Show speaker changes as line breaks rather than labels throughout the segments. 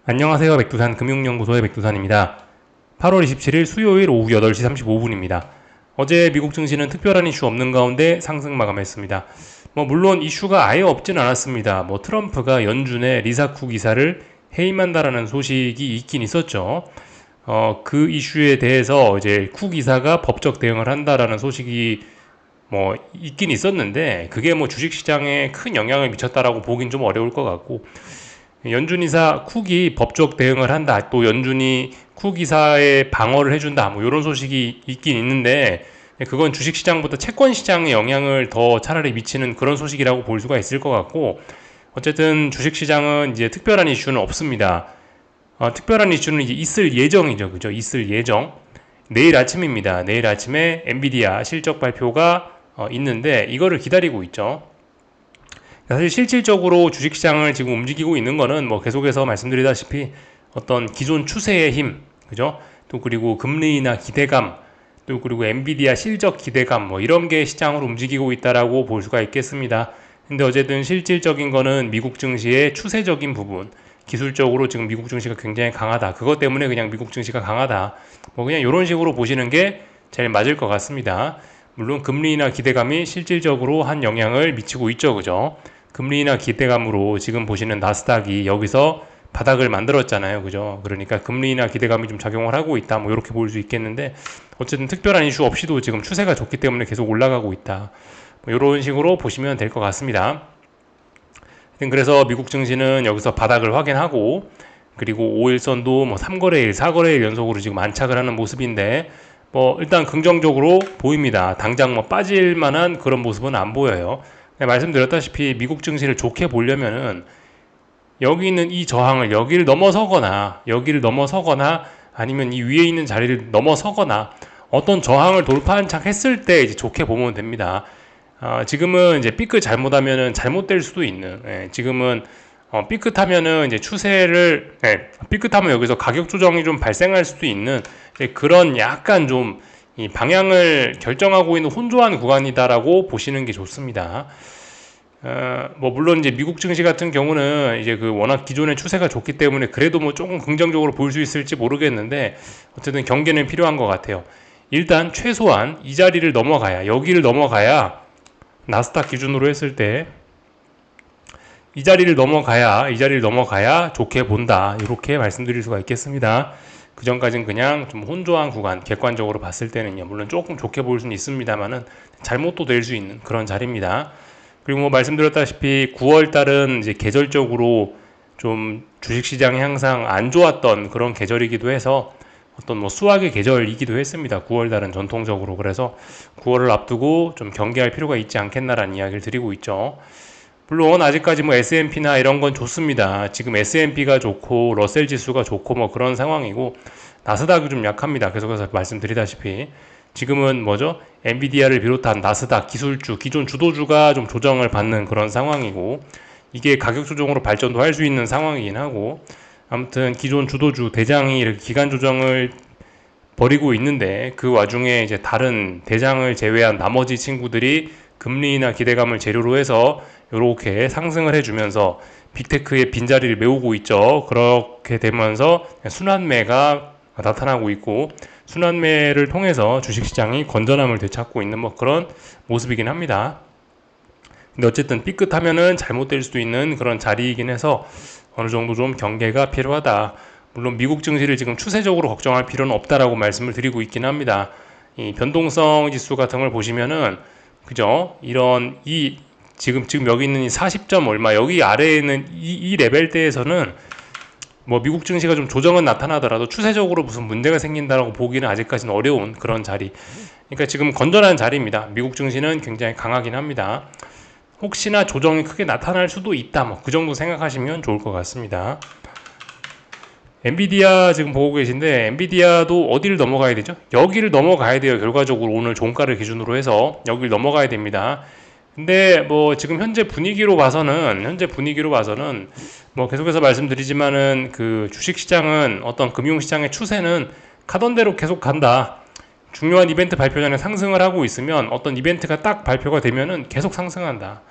안녕하세요. 백두산 금융연구소의 백두산입니다. 8월 27일 수요일 오후 8시 35분입니다. 어제 미국 증시는 특별한 이슈 없는 가운데 상승 마감했습니다. 물론 이슈가 아예 없진 않았습니다. 트럼프가 연준의 리사 쿡 이사를 해임한다라는 소식이 있긴 있었죠. 그 이슈에 대해서 이제 쿡 이사가 법적 대응을 한다라는 소식이 있긴 있었는데 그게 주식시장에 큰 영향을 미쳤다라고 보긴 좀 어려울 것 같고, 연준이사 쿡이 법적 대응을 한다, 또 연준이 쿡 이사의 방어를 해준다, 이런 소식이 있긴 있는데 그건 주식시장보다 채권시장에 영향을 더 차라리 미치는 그런 소식이라고 볼 수가 있을 것 같고, 어쨌든 주식시장은 이제 특별한 이슈는 없습니다. 특별한 이슈는 이제 있을 예정이죠, 그죠? 있을 예정. 내일 아침입니다. 내일 아침에 엔비디아 실적 발표가 있는데 이거를 기다리고 있죠. 사실 실질적으로 주식시장을 지금 움직이고 있는 거는 계속해서 말씀드리다시피 어떤 기존 추세의 힘, 그죠? 또 그리고 금리나 기대감, 또 그리고 엔비디아 실적 기대감, 이런 게 시장을 움직이고 있다라고 볼 수가 있겠습니다. 근데 어쨌든 실질적인 거는 미국 증시의 추세적인 부분, 기술적으로 지금 미국 증시가 굉장히 강하다, 그것 때문에 그냥 미국 증시가 강하다, 그냥 이런 식으로 보시는 게 제일 맞을 것 같습니다. 물론 금리나 기대감이 실질적으로 한 영향을 미치고 있죠, 그죠? 금리나 기대감으로 지금 보시는 나스닥이 여기서 바닥을 만들었잖아요, 그죠? 그러니까 금리나 기대감이 좀 작용을 하고 있다, 이렇게 볼 수 있겠는데, 어쨌든 특별한 이슈 없이도 지금 추세가 좋기 때문에 계속 올라가고 있다, 이런 식으로 보시면 될 것 같습니다. 그래서 미국 증시는 여기서 바닥을 확인하고, 그리고 5일선도 3거래일, 4거래일 연속으로 지금 안착을 하는 모습인데, 일단 긍정적으로 보입니다. 당장 빠질 만한 그런 모습은 안 보여요. 말씀드렸다시피 미국 증시를 좋게 보려면은 여기 있는 이 저항을 여기를 넘어서거나 아니면 이 위에 있는 자리를 넘어서거나 어떤 저항을 돌파한착했을 때 이제 좋게 보면 됩니다. 지금은 이제 삐끗 잘못하면은 잘못될 수도 있는, 지금은 삐끗하면은 이제 추세를, 삐끗하면 여기서 가격 조정이 좀 발생할 수도 있는 그런 약간 좀 이 방향을 결정하고 있는 혼조한 구간이다라고 보시는 게 좋습니다. 물론 이제 미국 증시 같은 경우는 이제 그 워낙 기존의 추세가 좋기 때문에 그래도 조금 긍정적으로 볼 수 있을지 모르겠는데, 어쨌든 경계는 필요한 것 같아요. 일단 최소한 이 자리를 넘어가야, 여기를 넘어가야, 나스닥 기준으로 했을 때 이 자리를 넘어가야 좋게 본다, 이렇게 말씀드릴 수가 있겠습니다. 그 전까지는 그냥 좀 혼조한 구간, 객관적으로 봤을 때는요, 물론 조금 좋게 볼 수는 있습니다만은 잘못도 될 수 있는 그런 자리입니다. 그리고 말씀드렸다시피 9월 달은 이제 계절적으로 좀 주식시장이 항상 안 좋았던 그런 계절이기도 해서 어떤 수학의 계절이기도 했습니다. 9월 달은 전통적으로. 그래서 9월을 앞두고 좀 경계할 필요가 있지 않겠나라는 이야기를 드리고 있죠. 물론 아직까지 S&P나 이런 건 좋습니다. 지금 S&P가 좋고 러셀 지수가 좋고 그런 상황이고, 나스닥이 좀 약합니다. 계속해서 말씀드리다시피 지금은 엔비디아를 비롯한 나스닥 기술주, 기존 주도주가 좀 조정을 받는 그런 상황이고, 이게 가격 조정으로 발전도 할 수 있는 상황이긴 하고, 아무튼 기존 주도주 대장이 이렇게 기간 조정을 벌이고 있는데, 그 와중에 이제 다른 대장을 제외한 나머지 친구들이 금리나 기대감을 재료로 해서 이렇게 상승을 해주면서 빅테크의 빈자리를 메우고 있죠. 그렇게 되면서 순환매가 나타나고 있고, 순환매를 통해서 주식시장이 건전함을 되찾고 있는 그런 모습이긴 합니다. 근데 어쨌든 삐끗하면은 잘못될 수도 있는 그런 자리이긴 해서 어느 정도 좀 경계가 필요하다. 물론 미국 증시를 지금 추세적으로 걱정할 필요는 없다라고 말씀을 드리고 있긴 합니다. 이 변동성 지수 같은 걸 보시면은, 그죠? 이런 지금 여기 있는 이 40점 얼마, 여기 아래에 있는 이 레벨대에서는 미국 증시가 좀 조정은 나타나더라도 추세적으로 무슨 문제가 생긴다라고 보기는 아직까지는 어려운 그런 자리. 그러니까 지금 건전한 자리입니다. 미국 증시는 굉장히 강하긴 합니다. 혹시나 조정이 크게 나타날 수도 있다, 그 정도 생각하시면 좋을 것 같습니다. 엔비디아 지금 보고 계신데, 엔비디아도 어디를 넘어가야 되죠? 여기를 넘어가야 돼요. 결과적으로 오늘 종가를 기준으로 해서 여기를 넘어가야 됩니다. 근데 지금 현재 분위기로 봐서는 계속해서 말씀드리지만은 그 주식시장은 어떤 금융시장의 추세는 가던 대로 계속 간다. 중요한 이벤트 발표 전에 상승을 하고 있으면 어떤 이벤트가 딱 발표가 되면은 계속 상승한다.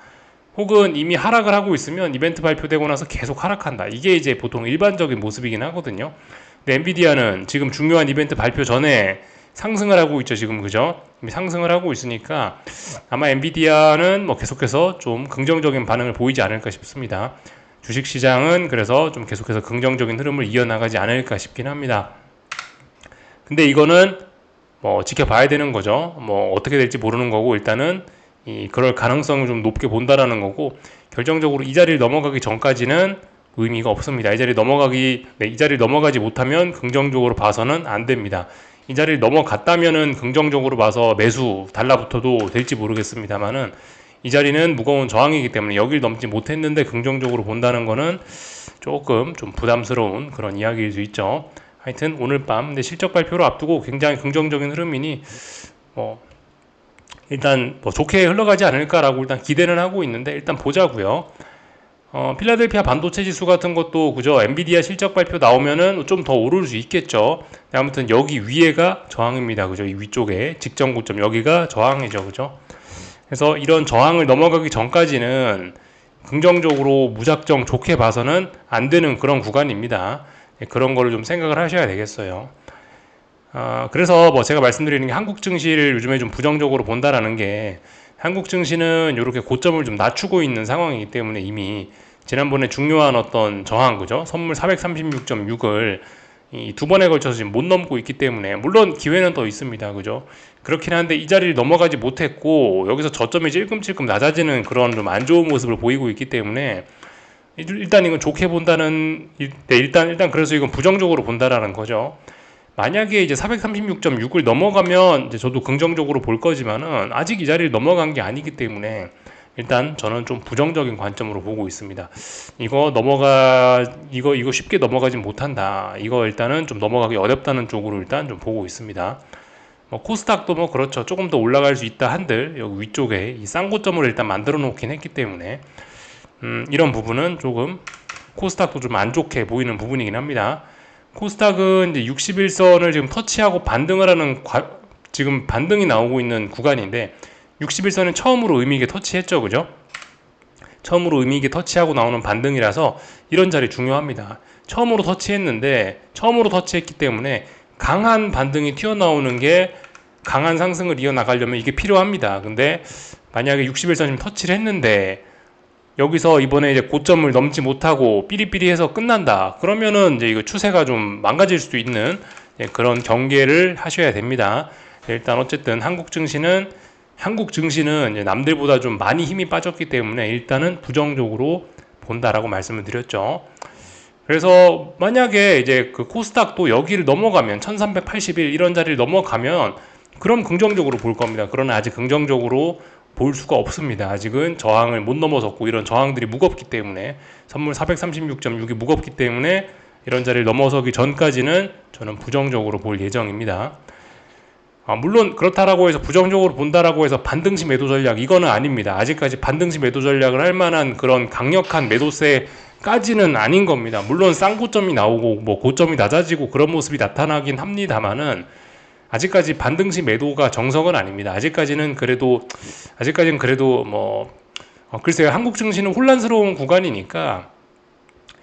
혹은 이미 하락을 하고 있으면 이벤트 발표되고 나서 계속 하락한다. 이게 이제 보통 일반적인 모습이긴 하거든요. 근데 엔비디아는 지금 중요한 이벤트 발표 전에 상승을 하고 있죠. 지금 그죠? 이미 상승을 하고 있으니까 아마 엔비디아는 뭐 계속해서 좀 긍정적인 반응을 보이지 않을까 싶습니다. 주식시장은 그래서 좀 계속해서 긍정적인 흐름을 이어나가지 않을까 싶긴 합니다. 근데 이거는 뭐 지켜봐야 되는 거죠. 뭐 어떻게 될지 모르는 거고 일단은 그럴 가능성을 좀 높게 본다라는 거고 결정적으로 이 자리를 넘어가기 전까지는 의미가 없습니다. 이 자리를 넘어가지 못하면 긍정적으로 봐서는 안 됩니다. 이 자리를 넘어갔다면은 긍정적으로 봐서 매수 달라붙어도 될지 모르겠습니다만은 이 자리는 무거운 저항이기 때문에 여길 넘지 못했는데 긍정적으로 본다는 거는 조금 좀 부담스러운 그런 이야기일 수 있죠. 하여튼 오늘 밤 근데 실적 발표를 앞두고 굉장히 긍정적인 흐름이니 뭐 일단 뭐 좋게 흘러가지 않을까라고 일단 기대는 하고 있는데 일단 보자고요. 필라델피아 반도체 지수 같은 것도 그죠? 엔비디아 실적 발표 나오면은 좀 더 오를 수 있겠죠. 아무튼 여기 위에가 저항입니다. 그죠? 이 위쪽에 직전 고점 여기가 저항이죠. 그죠? 그래서 이런 저항을 넘어가기 전까지는 긍정적으로 무작정 좋게 봐서는 안 되는 그런 구간입니다. 그런 거를 좀 생각을 하셔야 되겠어요. 그래서 뭐 제가 말씀드리는 게 한국 증시를 요즘에 좀 부정적으로 본다라는 게 한국 증시는 이렇게 고점을 좀 낮추고 있는 상황이기 때문에 이미 지난번에 중요한 어떤 저항 그죠? 선물 436.6을 이 두 번에 걸쳐서 지금 못 넘고 있기 때문에 물론 기회는 더 있습니다. 그죠? 그렇긴 한데 이 자리를 넘어가지 못했고 여기서 저점이 찔끔찔끔 낮아지는 그런 좀 안 좋은 모습을 보이고 있기 때문에 일단 이건 좋게 본다는 일단 그래서 이건 부정적으로 본다라는 거죠. 만약에 이제 436.6을 넘어가면 이제 저도 긍정적으로 볼 거지만은 아직 이 자리를 넘어간 게 아니기 때문에 일단 저는 좀 부정적인 관점으로 보고 있습니다. 이거 쉽게 넘어가진 못한다. 이거 일단은 좀 넘어가기 어렵다는 쪽으로 일단 좀 보고 있습니다. 뭐 코스닥도 뭐 그렇죠. 조금 더 올라갈 수 있다 한들 여기 위쪽에 이 쌍고점을 일단 만들어 놓긴 했기 때문에 이런 부분은 조금 코스닥도 좀 안 좋게 보이는 부분이긴 합니다. 코스닥은 이제 61선을 지금 터치하고 반등을 하는 지금 반등이 나오고 있는 구간인데 61선은 처음으로 의미 있게 터치했죠. 그죠? 처음으로 의미 있게 터치하고 나오는 반등이라서 이런 자리 중요합니다. 처음으로 터치했기 때문에 강한 반등이 튀어나오는 게 강한 상승을 이어나가려면 이게 필요합니다. 근데 만약에 61선 지금 터치를 했는데 여기서 이번에 이제 고점을 넘지 못하고 삐리삐리해서 끝난다. 그러면은 이제 이거 추세가 좀 망가질 수도 있는 그런 경계를 하셔야 됩니다. 일단 어쨌든 한국 증시는 이제 남들보다 좀 많이 힘이 빠졌기 때문에 일단은 부정적으로 본다라고 말씀을 드렸죠. 그래서 만약에 이제 그 코스닥도 여기를 넘어가면 1381 이런 자리를 넘어가면 그럼 긍정적으로 볼 겁니다. 그러나 아직 긍정적으로 볼 수가 없습니다. 아직은 저항을 못 넘어섰고 이런 저항들이 무겁기 때문에 선물 436.6이 무겁기 때문에 이런 자리를 넘어서기 전까지는 저는 부정적으로 볼 예정입니다. 물론 그렇다라고 해서 부정적으로 본다라고 해서 반등시 매도 전략 이거는 아닙니다. 아직까지 반등시 매도 전략을 할 만한 그런 강력한 매도세까지는 아닌 겁니다. 물론 쌍고점이 나오고 뭐 고점이 낮아지고 그런 모습이 나타나긴 합니다만은 아직까지 반등시 매도가 정석은 아닙니다. 아직까지는 그래도 뭐 글쎄요. 한국 증시는 혼란스러운 구간이니까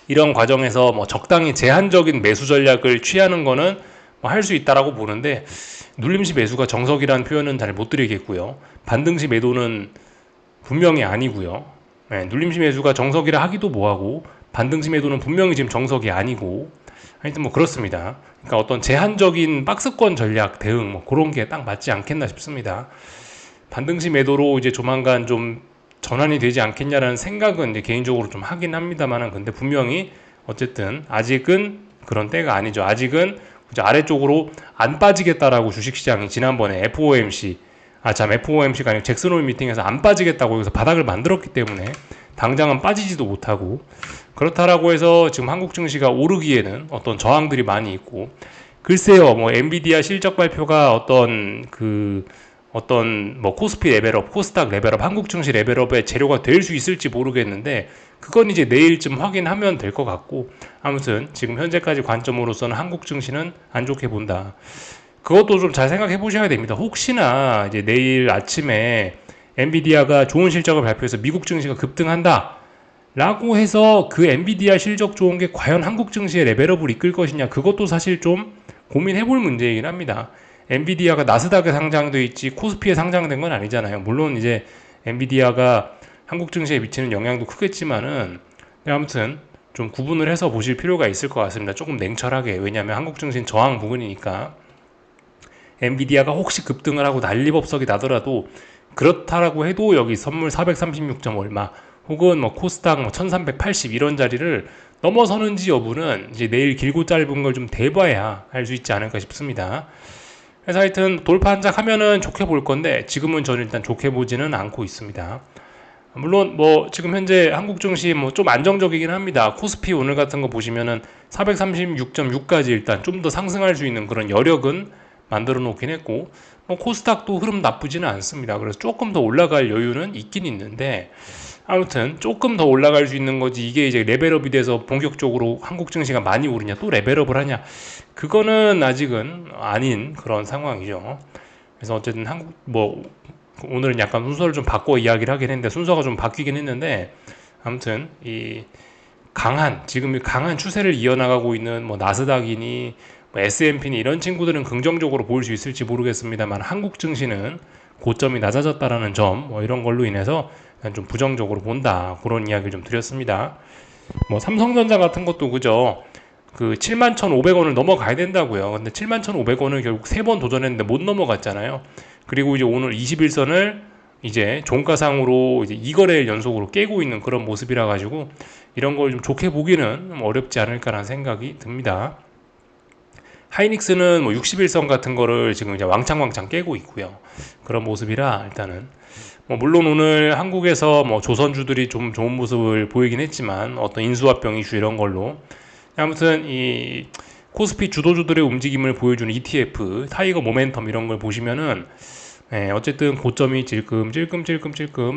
이런 과정에서 뭐 적당히 제한적인 매수 전략을 취하는 거는 뭐 할 수 있다라고 보는데 눌림시 매수가 정석이라는 표현은 잘 못 드리겠고요. 반등시 매도는 분명히 아니고요. 눌림시 매수가 정석이라 하기도 뭐하고 반등시 매도는 분명히 지금 정석이 아니고 하여튼 뭐 그렇습니다. 그러니까 어떤 제한적인 박스권 전략 대응 뭐 그런 게 딱 맞지 않겠나 싶습니다. 반등시 매도로 이제 조만간 좀 전환이 되지 않겠냐라는 생각은 이제 개인적으로 좀 하긴 합니다만은 근데 분명히 어쨌든 아직은 그런 때가 아니죠. 아직은 아래쪽으로 안 빠지겠다라고 주식시장이 지난번에 FOMC가 아니고 잭슨홀 미팅에서 안 빠지겠다고 여기서 바닥을 만들었기 때문에 당장은 빠지지도 못하고 그렇다라고 해서 지금 한국 증시가 오르기에는 어떤 저항들이 많이 있고 글쎄요 뭐 엔비디아 실적 발표가 어떤 뭐 코스피 레벨업, 코스닥 레벨업, 한국 증시 레벨업의 재료가 될 수 있을지 모르겠는데 그건 이제 내일쯤 확인하면 될 것 같고 아무튼 지금 현재까지 관점으로서는 한국 증시는 안 좋게 본다. 그것도 좀 잘 생각해 보셔야 됩니다. 혹시나 이제 내일 아침에 엔비디아가 좋은 실적을 발표해서 미국 증시가 급등한다 라고 해서 그 엔비디아 실적 좋은 게 과연 한국 증시의 레벨업을 이끌 것이냐, 그것도 사실 좀 고민해 볼 문제이긴 합니다. 엔비디아가 나스닥에 상장돼 있지 코스피에 상장된 건 아니잖아요. 물론 이제 엔비디아가 한국 증시에 미치는 영향도 크겠지만은, 아무튼 좀 구분을 해서 보실 필요가 있을 것 같습니다. 조금 냉철하게. 왜냐하면 한국 증시는 저항 부근이니까. 엔비디아가 혹시 급등을 하고 난리법석이 나더라도, 그렇다라고 해도 여기 선물 436점 얼마 혹은 뭐 코스닥 뭐 1380 이런 자리를 넘어서는지 여부는 이제 내일 길고 짧은 걸 좀 대봐야 알 수 있지 않을까 싶습니다. 그래서 하여튼 돌파 한작 하면은 좋게 볼 건데, 지금은 저는 일단 좋게 보지는 않고 있습니다. 물론 뭐 지금 현재 한국 증시 뭐 좀 안정적이긴 합니다. 코스피 오늘 같은 거 보시면은 436.6까지 일단 좀 더 상승할 수 있는 그런 여력은 만들어 놓긴 했고, 뭐 코스닥도 흐름 나쁘지는 않습니다. 그래서 조금 더 올라갈 여유는 있긴 있는데, 아무튼 조금 더 올라갈 수 있는 거지, 이게 이제 레벨업이 돼서 본격적으로 한국 증시가 많이 오르냐, 또 레벨업을 하냐, 그거는 아직은 아닌 그런 상황이죠. 그래서 어쨌든 한국 뭐 오늘은 약간 순서를 좀 바꿔 이야기를 하긴 했는데, 순서가 좀 바뀌긴 했는데, 아무튼 이 지금 강한 추세를 이어나가고 있는 뭐 나스닥이니 뭐 S&P니 이런 친구들은 긍정적으로 보일 수 있을지 모르겠습니다만, 한국 증시는 고점이 낮아졌다라는 점, 뭐 이런 걸로 인해서 좀 부정적으로 본다, 그런 이야기를 좀 드렸습니다. 뭐 삼성전자 같은 것도 그죠, 그 71,500원을 넘어가야 된다고요. 근데 71,500원을 결국 3번 도전했는데 못 넘어갔잖아요. 그리고 이제 오늘 21선을 이제 종가상으로 이제 2거래일 연속으로 깨고 있는 그런 모습이라 가지고, 이런 걸 좀 좋게 보기는 어렵지 않을까라는 생각이 듭니다. 하이닉스는 뭐 61선 같은 거를 지금 이제 왕창 깨고 있고요. 그런 모습이라, 일단은 뭐 물론 오늘 한국에서 뭐 조선주들이 좀 좋은 모습을 보이긴 했지만, 어떤 인수합병 이슈 이런 걸로, 아무튼 이 코스피 주도주들의 움직임을 보여주는 ETF 타이거 모멘텀 이런 걸 보시면은, 어쨌든 고점이 찔끔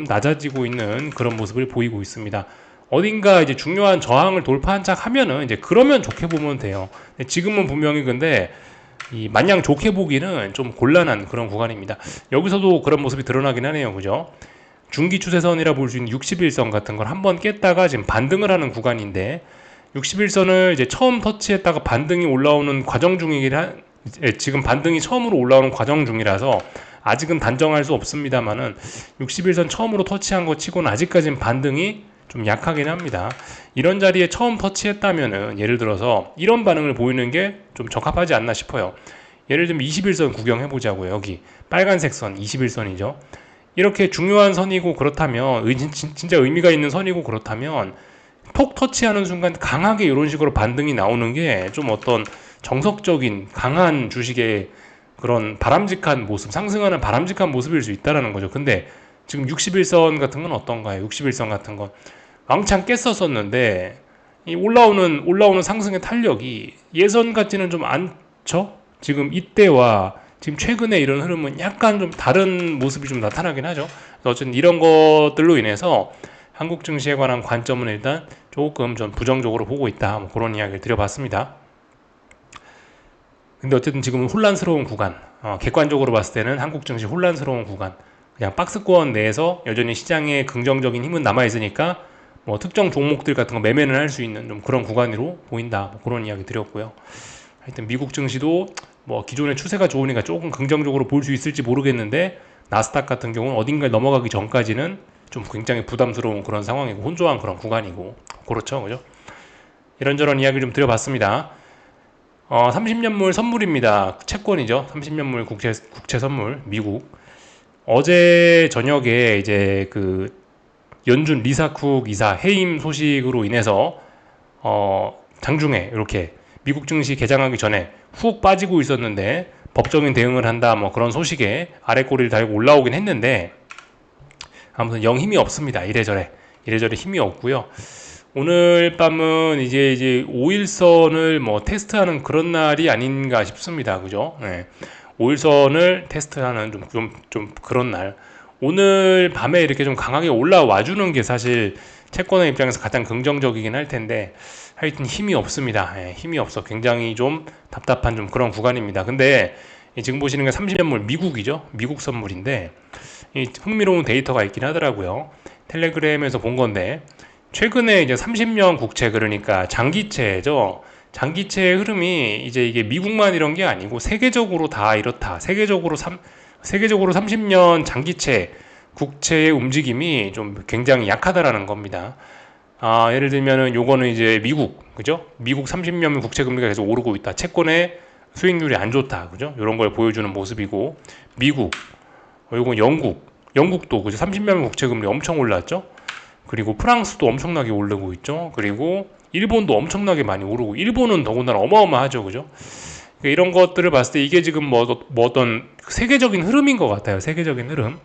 낮아지고 있는 그런 모습을 보이고 있습니다. 어딘가 이제 중요한 저항을 돌파한 척 하면은 이제 그러면 좋게 보면 돼요. 지금은 분명히 근데 이 마냥 좋게 보기는 좀 곤란한 그런 구간입니다. 여기서도 그런 모습이 드러나긴 하네요. 그죠? 중기 추세선이라 볼 수 있는 61선 같은 걸 한번 깼다가 지금 반등을 하는 구간인데, 61선을 이제 처음 터치했다가 반등이 올라오는 과정 중이라, 지금 반등이 처음으로 올라오는 과정 중이라서 아직은 단정할 수 없습니다만은, 61선 처음으로 터치한 거 치고는 아직까지는 반등이 좀 약하긴 합니다. 이런 자리에 처음 터치했다면은, 예를 들어서 이런 반응을 보이는 게 좀 적합하지 않나 싶어요. 예를 들면 21선 구경해 보자고요. 여기 빨간색 선 21선이죠. 이렇게 중요한 선이고 그렇다면, 진짜 의미가 있는 선이고 그렇다면, 톡 터치하는 순간 강하게 이런 식으로 반등이 나오는 게 좀 어떤 정석적인 강한 주식의 그런 바람직한 모습, 상승하는 바람직한 모습일 수 있다라는 거죠. 근데 지금 61선 같은 건 어떤가요? 61선 같은 건 왕창 깼었었는데, 이 올라오는 상승의 탄력이 예선 같지는 좀 않죠? 지금 이때와 지금 최근에 이런 흐름은 약간 좀 다른 모습이 좀 나타나긴 하죠. 어쨌든 이런 것들로 인해서 한국 증시에 관한 관점은 일단 조금 전 부정적으로 보고 있다, 뭐 그런 이야기를 드려봤습니다. 근데 어쨌든 지금은 혼란스러운 구간, 객관적으로 봤을 때는 한국 증시 혼란스러운 구간, 그냥 박스권 내에서 여전히 시장에 긍정적인 힘은 남아있으니까 뭐 특정 종목들 같은 거 매매는 할 수 있는 좀 그런 구간으로 보인다, 뭐 그런 이야기 드렸고요. 하여튼 미국 증시도 뭐 기존의 추세가 좋으니까 조금 긍정적으로 볼 수 있을지 모르겠는데, 나스닥 같은 경우는 어딘가에 넘어가기 전까지는 좀 굉장히 부담스러운 그런 상황이고 혼조한 그런 구간이고, 그렇죠, 그죠? 이런저런 이야기를 좀 드려봤습니다. 30년물 선물입니다. 채권이죠. 30년물 국채 선물 미국. 어제 저녁에 이제 그 연준 리사쿡 이사 해임 소식으로 인해서 장중에 이렇게 미국 증시 개장하기 전에 훅 빠지고 있었는데, 법적인 대응을 한다, 뭐 그런 소식에 아래 꼬리를 달고 올라오긴 했는데, 아무튼 영 힘이 없습니다. 이래저래 힘이 없고요. 오늘 밤은 이제 5일선을 뭐 테스트하는 그런 날이 아닌가 싶습니다. 그죠? 네. 5일선을 테스트하는 좀 그런 날. 오늘 밤에 이렇게 좀 강하게 올라와 주는 게 사실 채권의 입장에서 가장 긍정적이긴 할 텐데, 하여튼 힘이 없습니다. 예, 힘이 없어. 굉장히 좀 답답한 좀 그런 구간입니다. 근데 지금 보시는 게 30년물 미국이죠. 미국 선물인데, 이 흥미로운 데이터가 있긴 하더라고요. 텔레그램에서 본 건데 최근에 이제 30년 국채, 그러니까 장기채죠. 장기채의 흐름이 이제 이게 미국만 이런 게 아니고 세계적으로 다 이렇다. 세계적으로 30년 장기채 국채의 움직임이 좀 굉장히 약하다라는 겁니다. 예를 들면은 요거는 이제 미국, 그죠? 미국 30년 국채 금리가 계속 오르고 있다. 채권의 수익률이 안 좋다. 그죠? 이런 걸 보여주는 모습이고, 미국, 요건 영국도 그죠? 30년 국채 금리 엄청 올랐죠? 그리고 프랑스도 엄청나게 오르고 있죠. 그리고 일본도 엄청나게 많이 오르고, 일본은 더군다나 어마어마하죠. 그죠? 그러니까 이런 것들을 봤을 때 이게 지금 뭐 어떤 세계적인 흐름인 것 같아요. 세계적인 흐름.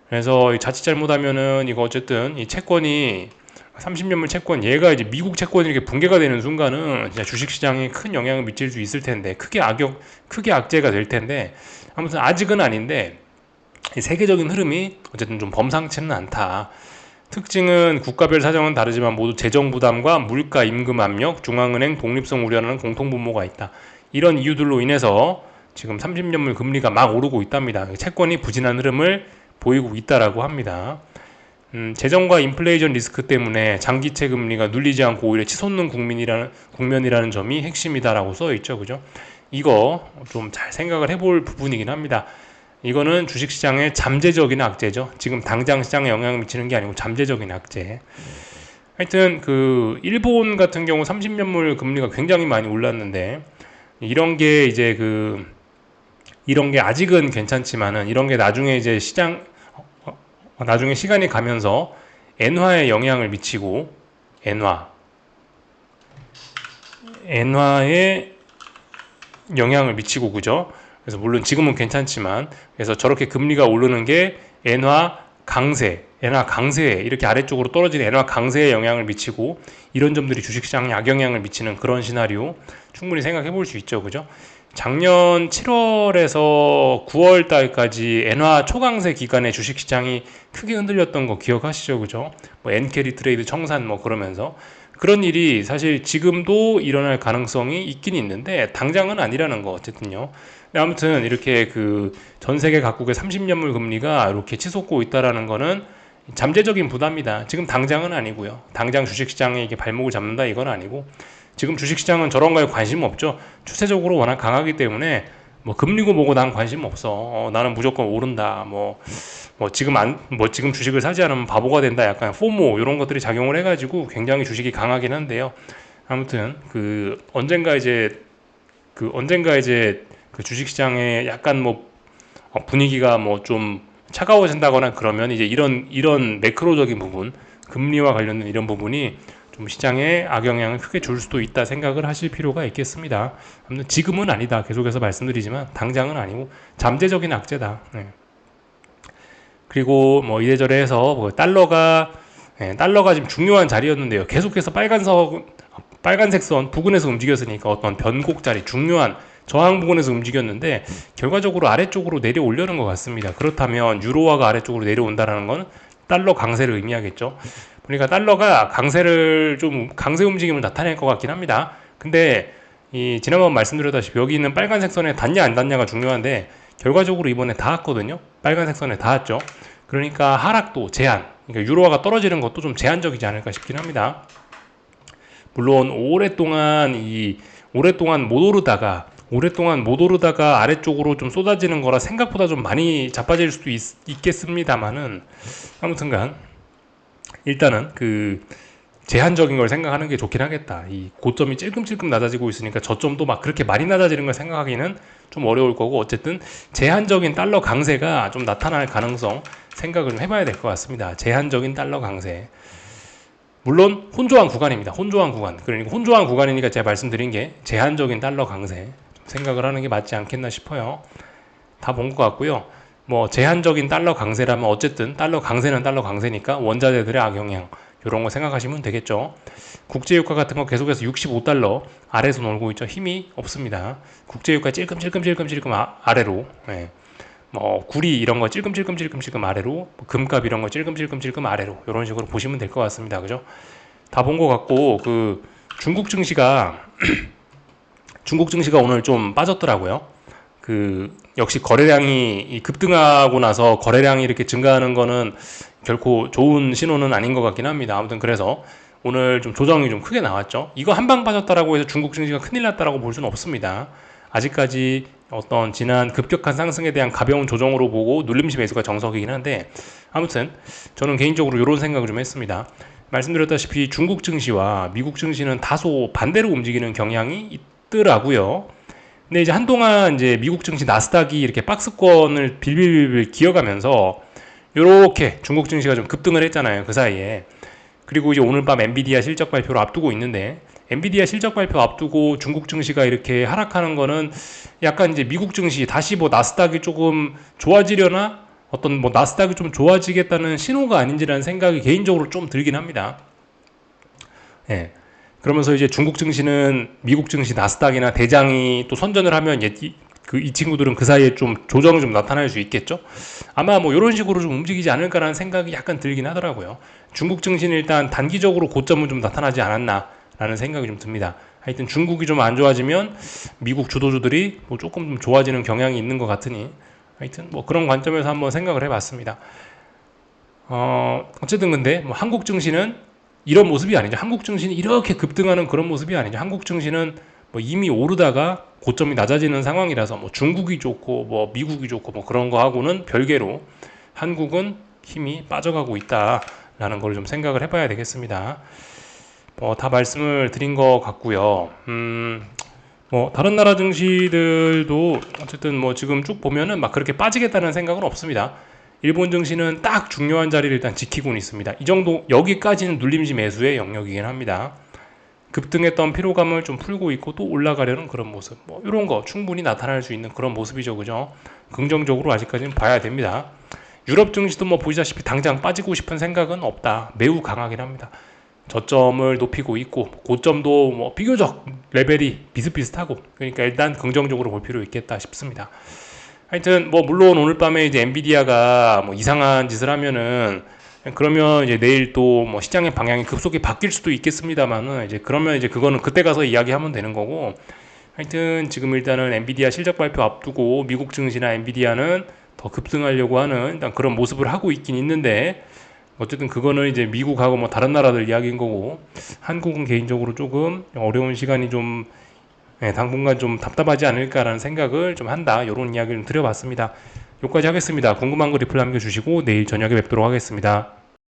그래서 자칫 잘못하면은 이거 어쨌든 이 채권이 30년물 채권, 얘가 이제 미국 채권이 이렇게 붕괴가 되는 순간은 진짜 주식시장에 큰 영향을 미칠 수 있을 텐데, 크게 악재가 될 텐데, 아무튼 아직은 아닌데, 이 세계적인 흐름이 어쨌든 좀 범상치는 않다. 특징은 국가별 사정은 다르지만 모두 재정 부담과 물가 임금 압력, 중앙은행 독립성 우려하는 공통 분모가 있다. 이런 이유들로 인해서 지금 30년물 금리가 막 오르고 있답니다. 채권이 부진한 흐름을 보이고 있다라고 합니다. 재정과 인플레이션 리스크 때문에 장기채 금리가 눌리지 않고 오히려 치솟는 국면이라는 점이 핵심이다라고 써 있죠, 그죠? 이거 좀 잘 생각을 해볼 부분이긴 합니다. 이거는 주식시장의 잠재적인 악재죠. 지금 당장 시장에 영향을 미치는 게 아니고 잠재적인 악재. 하여튼 그 일본 같은 경우 30년물 금리가 굉장히 많이 올랐는데 이런 게 이제 이런 게 아직은 괜찮지만은 이런 게 나중에 이제 나중에 시간이 가면서 엔화에 영향을 미치고 엔화에 영향을 미치고, 그죠? 그래서 물론 지금은 괜찮지만, 그래서 저렇게 금리가 오르는 게 엔화 강세에 이렇게 아래쪽으로 떨어지는 엔화 강세에 영향을 미치고, 이런 점들이 주식시장에 악영향을 미치는 그런 시나리오 충분히 생각해 볼 수 있죠, 그죠? 작년 7월에서 9월 달까지 엔화 초강세 기간에 주식시장이 크게 흔들렸던 거 기억하시죠, 그죠? 뭐 엔캐리 트레이드 청산 뭐 그러면서 그런 일이 사실 지금도 일어날 가능성이 있긴 있는데 당장은 아니라는 거 어쨌든요. 근데 아무튼 이렇게 전 세계 각국의 30년물 금리가 이렇게 치솟고 있다라는 거는 잠재적인 부담이다. 지금 당장은 아니고요. 당장 주식시장에 이게 발목을 잡는다 이건 아니고, 지금 주식시장은 저런 거에 관심 없죠. 추세적으로 워낙 강하기 때문에 뭐 금리고 뭐고 난 관심 없어. 나는 무조건 오른다. 지금 주식을 사지 않으면 바보가 된다. 약간 포모 이런 것들이 작용을 해가지고 굉장히 주식이 강하긴 한데요. 아무튼 언젠가 이제 그 주식시장에 약간 분위기가 좀 차가워진다거나 그러면 이제 이런 매크로적인 부분, 금리와 관련된 이런 부분이 좀 시장에 악영향을 크게 줄 수도 있다 생각을 하실 필요가 있겠습니다. 아무튼 지금은 아니다. 계속해서 말씀드리지만 당장은 아니고 잠재적인 악재다. 네. 그리고 이래저래 해서 달러가 지금 중요한 자리였는데요. 계속해서 빨간색 선 부근에서 움직였으니까 어떤 변곡 자리, 중요한 저항 부근에서 움직였는데 결과적으로 아래쪽으로 내려오려는 것 같습니다. 그렇다면 유로화가 아래쪽으로 내려온다는 건 달러 강세를 의미하겠죠. 그러니까 달러가 강세 움직임을 나타낼 것 같긴 합니다. 근데 지난번 말씀드렸다시피 여기 있는 빨간색 선에 닿냐 안 닿냐가 중요한데 결과적으로 이번에 닿았거든요. 빨간색 선에 닿았죠. 그러니까 하락도 제한, 그러니까 유로화가 떨어지는 것도 좀 제한적이지 않을까 싶긴 합니다. 물론 오랫동안 못 오르다가 아래쪽으로 좀 쏟아지는 거라 생각보다 좀 많이 자빠질 수도 있겠습니다만은 아무튼간 일단은 제한적인 걸 생각하는 게 좋긴 하겠다. 이 고점이 찔끔찔끔 낮아지고 있으니까 저점도 막 그렇게 많이 낮아지는 걸 생각하기는 좀 어려울 거고, 어쨌든 제한적인 달러 강세가 좀 나타날 가능성 생각을 좀 해봐야 될 것 같습니다. 제한적인 달러 강세. 물론 혼조한 구간입니다. 혼조한 구간. 그러니까 혼조한 구간이니까 제가 말씀드린 게 제한적인 달러 강세 좀 생각을 하는 게 맞지 않겠나 싶어요. 다 본 것 같고요. 제한적인 달러 강세라면 어쨌든 달러 강세는 달러 강세니까 원자재들의 악영향 이런 거 생각하시면 되겠죠. 국제유가 같은 거 계속해서 65달러 아래에서 놀고 있죠. 힘이 없습니다. 국제유가 찔끔찔끔 아래로, 네. 구리 이런 거 찔끔찔끔 아래로, 금값 이런 거 찔끔찔끔 아래로, 이런 식으로 보시면 될 것 같습니다. 그죠? 다 본 것 같고, 중국 증시가 오늘 좀 빠졌더라고요. 역시 거래량이 급등하고 나서 거래량이 이렇게 증가하는 거는 결코 좋은 신호는 아닌 것 같긴 합니다. 아무튼 그래서 오늘 좀 조정이 좀 크게 나왔죠. 이거 한 방 빠졌다라고 해서 중국 증시가 큰일 났다라고 볼 수는 없습니다. 아직까지 어떤 지난 급격한 상승에 대한 가벼운 조정으로 보고 눌림시 매수가 정석이긴 한데, 아무튼 저는 개인적으로 이런 생각을 좀 했습니다. 말씀드렸다시피 중국 증시와 미국 증시는 다소 반대로 움직이는 경향이 있더라고요. 근데 이제 한동안 이제 미국 증시 나스닥이 이렇게 박스권을 빌빌빌 기어가면서 요렇게 중국 증시가 좀 급등을 했잖아요. 그 사이에. 그리고 이제 오늘 밤 엔비디아 실적 발표를 앞두고 있는데, 엔비디아 실적 발표 앞두고 중국 증시가 이렇게 하락하는 거는 약간 이제 미국 증시 다시 뭐 나스닥이 조금 좋아지려나, 어떤 뭐 나스닥이 좀 좋아지겠다는 신호가 아닌지라는 생각이 개인적으로 좀 들긴 합니다. 예. 그러면서 이제 중국 증시는 미국 증시 나스닥이나 대장이 또 선전을 하면 이 친구들은 그 사이에 좀 조정이 좀 나타날 수 있겠죠. 아마 뭐 이런 식으로 좀 움직이지 않을까라는 생각이 약간 들긴 하더라고요. 중국 증시는 일단 단기적으로 고점은 좀 나타나지 않았나라는 생각이 좀 듭니다. 하여튼 중국이 좀 안 좋아지면 미국 주도주들이 뭐 조금 좀 좋아지는 경향이 있는 것 같으니, 하여튼 뭐 그런 관점에서 한번 생각을 해봤습니다. 어쨌든 근데 뭐 한국 증시는 이런 모습이 아니죠. 한국 증시는 이렇게 급등하는 그런 모습이 아니죠. 한국 증시는 뭐 이미 오르다가 고점이 낮아지는 상황이라서 뭐 중국이 좋고 뭐 미국이 좋고 뭐 그런 거 하고는 별개로 한국은 힘이 빠져가고 있다라는 걸 좀 생각을 해봐야 되겠습니다. 다 말씀을 드린 것 같고요. 뭐 다른 나라 증시들도 어쨌든 뭐 지금 쭉 보면은 막 그렇게 빠지겠다는 생각은 없습니다. 일본 증시는 딱 중요한 자리를 일단 지키고는 있습니다. 이 정도, 여기까지는 눌림시 매수의 영역이긴 합니다. 급등했던 피로감을 좀 풀고 있고 또 올라가려는 그런 모습, 뭐 이런 거 충분히 나타날 수 있는 그런 모습이죠. 그죠? 긍정적으로 아직까지는 봐야 됩니다. 유럽 증시도 뭐 보시다시피 당장 빠지고 싶은 생각은 없다. 매우 강하긴 합니다. 저점을 높이고 있고 고점도 뭐 비교적 레벨이 비슷비슷하고, 그러니까 일단 긍정적으로 볼 필요 있겠다 싶습니다. 하여튼 뭐 물론 오늘 밤에 이제 엔비디아가 뭐 이상한 짓을 하면은, 그러면 이제 내일 또 뭐 시장의 방향이 급속히 바뀔 수도 있겠습니다만은, 이제 그러면 이제 그거는 그때 가서 이야기하면 되는 거고, 하여튼 지금 일단은 엔비디아 실적 발표 앞두고 미국 증시나 엔비디아는 더 급등하려고 하는 일단 그런 모습을 하고 있긴 있는데, 어쨌든 그거는 이제 미국하고 뭐 다른 나라들 이야기인 거고, 한국은 개인적으로 조금 어려운 시간이 좀 당분간 좀 답답하지 않을까라는 생각을 좀 한다, 이런 이야기를 드려봤습니다. 여기까지 하겠습니다. 궁금한 거 리플 남겨주시고 내일 저녁에 뵙도록 하겠습니다.